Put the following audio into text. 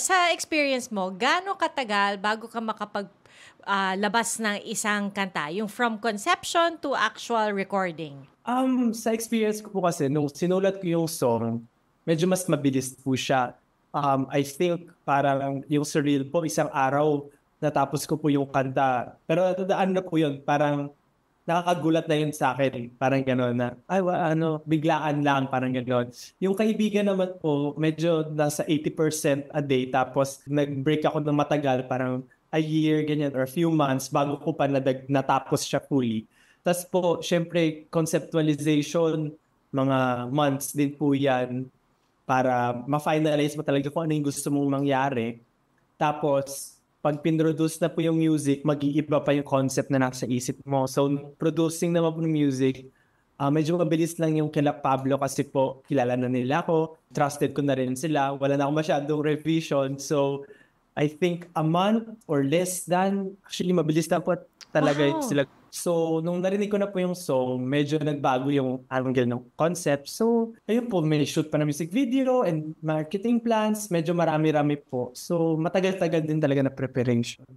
Sa experience mo, gaano katagal bago ka labas ng isang kanta? Yung from conception to actual recording? Sa experience ko po kasi, nung sinulat ko yung song, medyo mas mabilis po siya. I think parang yung surreal po, isang araw, natapos ko po yung kanta. Pero ano na po yun, parang nakakagulat na yun sa akin. Parang gano'n na, biglaan lang, parang gano'n. Yung kaibigan naman po, medyo nasa 80% a day. Tapos nag-break ako ng matagal, parang a year, ganyan, or a few months bago ko pa natapos siya fully. Tapos po, syempre, conceptualization, mga months din po yan para ma-finalize mo talaga kung ano yung gusto mong mangyari. Tapos, pag pinroduce na po yung music, mag-iiba pa yung concept na nasa isip mo. So, producing naman po ng music, medyo mabilis lang yung kila Pablo kasi po, kilala na nila ako, trusted ko na rin sila, wala na akong masyadong revision. So, I think a month or less than, actually mabilis na po talaga Wow! sila. So, nung narinig ko na po yung song, medyo nagbago yung angle ng concept. So, ayun po, may shoot pa na music video and marketing plans. Medyo marami-rami po. So, matagal-tagal din talaga na preparation.